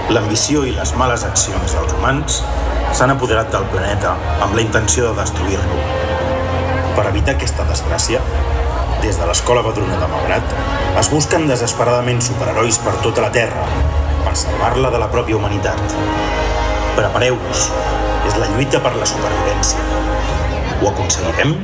L'ambició i les males accions dels humans s'han apoderat del planeta amb la intenció de destruir-lo. Per evitar aquesta desgràcia, des de l'Escola Badruna de Malgrat, es busquen desesperadament superherois per tota la Terra per salvar-la de la pròpia humanitat. Prepareu-vos, és la lluita per la supervivència. Ho aconseguirem?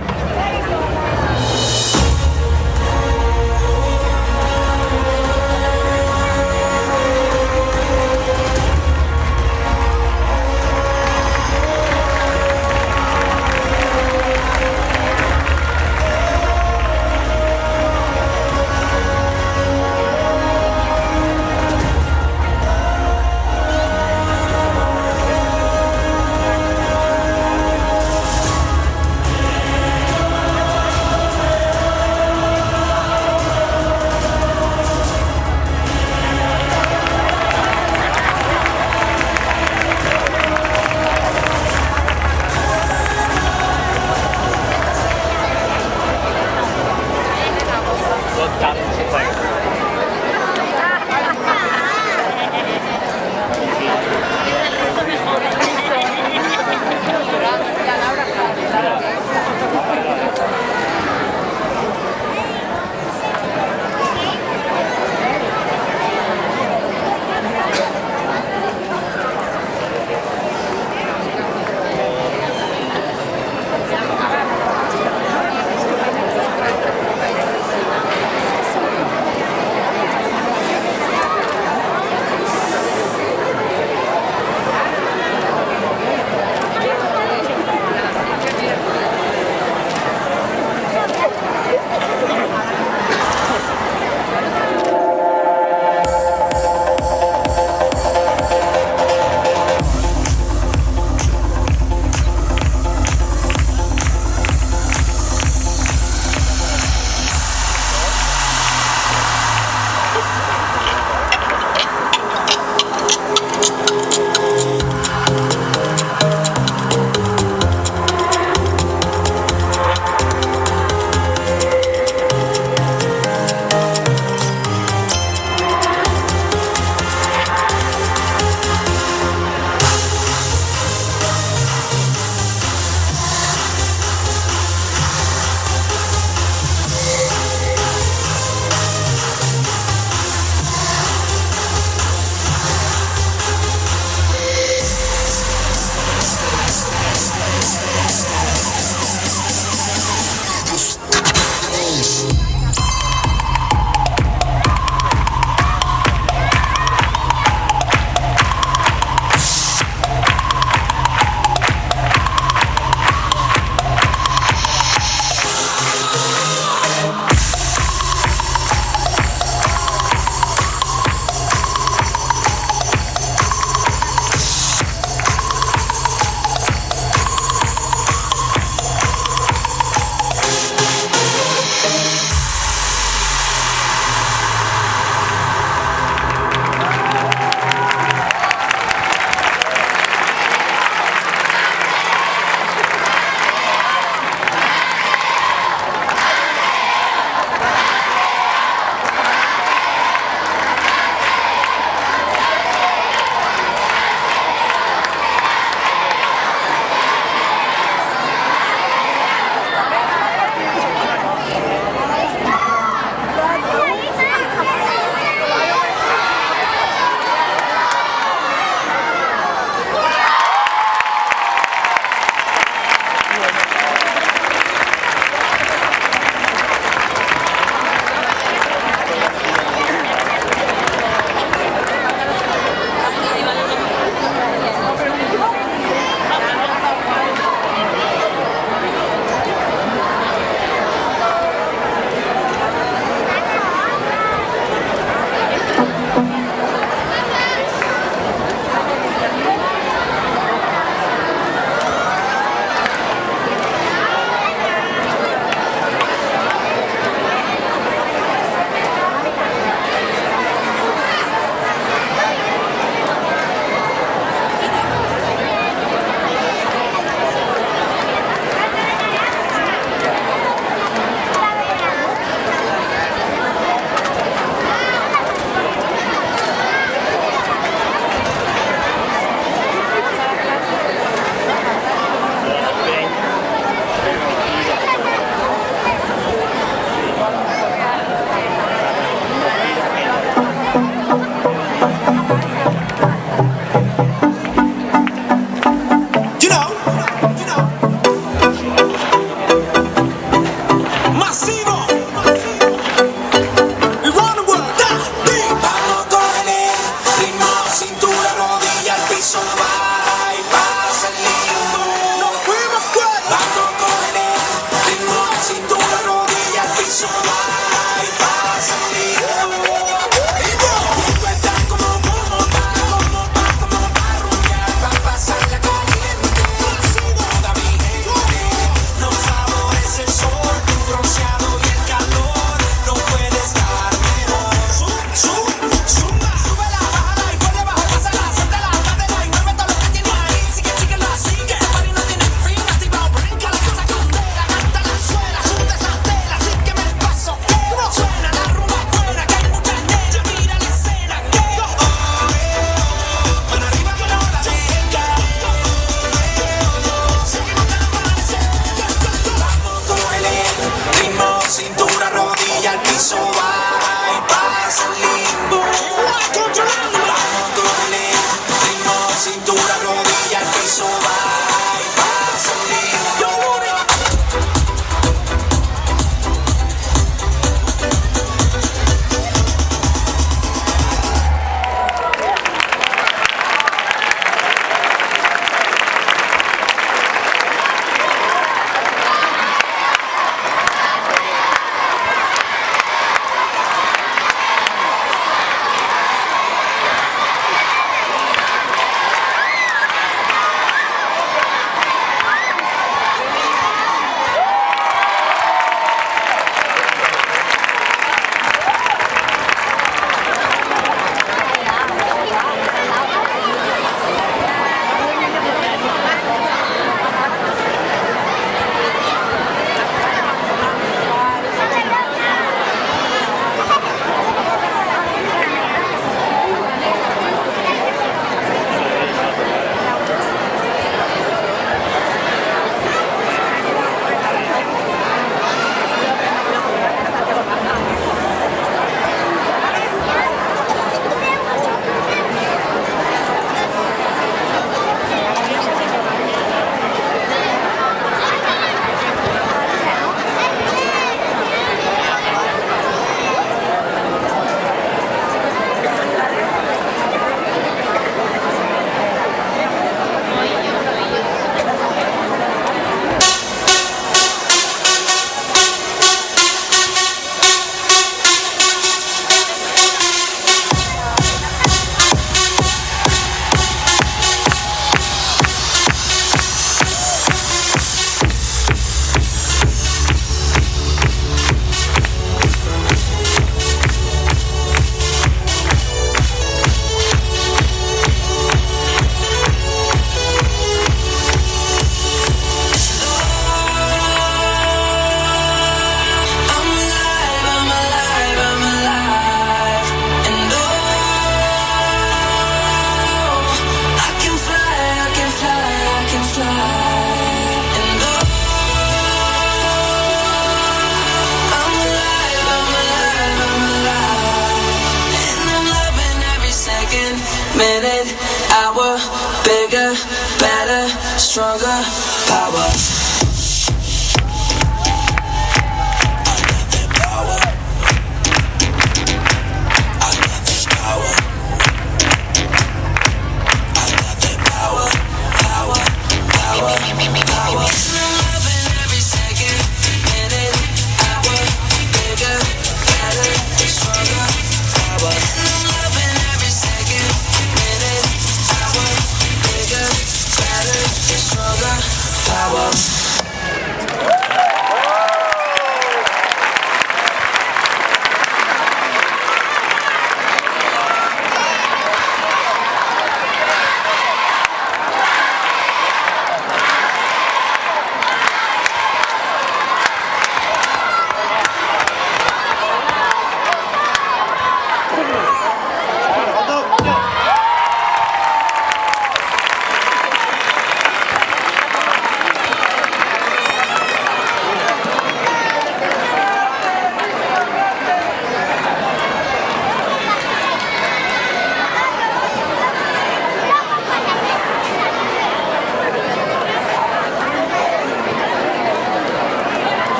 second, minute, hour, bigger, better, stronger, power.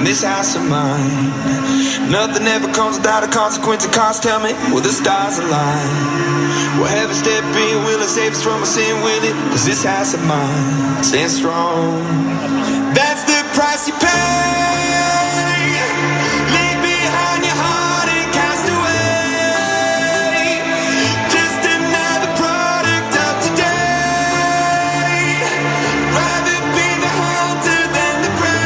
This house of mine, nothing ever comes without a consequence and cost. Tell me, will the stars align? Will heaven step in? Will it save us from our sin? Will it? Cause this house of mine stands strong. That's the price you pay. Leave behind your heart and cast away. Just another product of today. Rather be the hunter than the prey.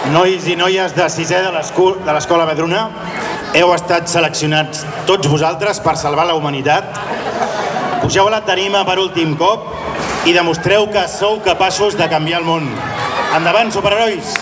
Nois i noies de sisè de l'Escola Vedruna, heu estat seleccionats tots vosaltres per salvar la humanitat. Pugeu a la tarima per últim cop i demostreu que sou capaços de canviar el món. Endavant, superherois!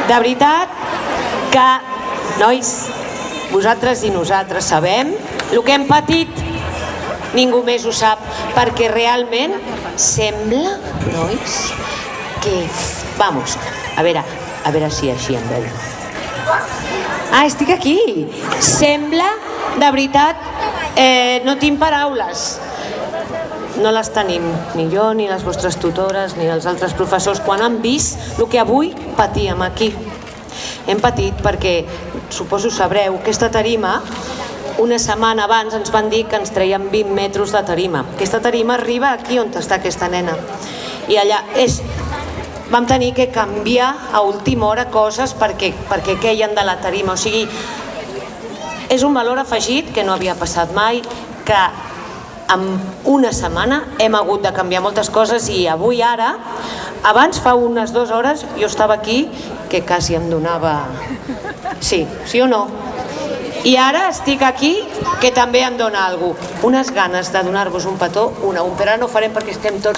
De veritat que, nois, vosaltres i nosaltres sabem el que hem patit, ningú més ho sap, perquè realment sembla, nois, que... Vamos, a veure si així em veig. Ah, estic aquí. Sembla, de veritat, no tinc paraules. No les tenim, ni jo, ni les vostres tutores, ni els altres professors, quan han vist el que avui patíem aquí. Hem patit perquè, suposo sabreu, aquesta tarima, una setmana abans ens van dir que ens treien 20 metres de tarima. Aquesta tarima arriba aquí on està aquesta nena. I allà vam tenir que canviar a última hora coses perquè queien de la tarima. O sigui, és un valor afegit que no havia passat mai, que en una setmana hem hagut de canviar moltes coses i avui ara, abans fa unes 2 hores, jo estava aquí que quasi em donava... Sí o no? I ara estic aquí que també em dona alguna cosa. Unes ganes de donar-vos un petó, però no ho farem perquè estem tots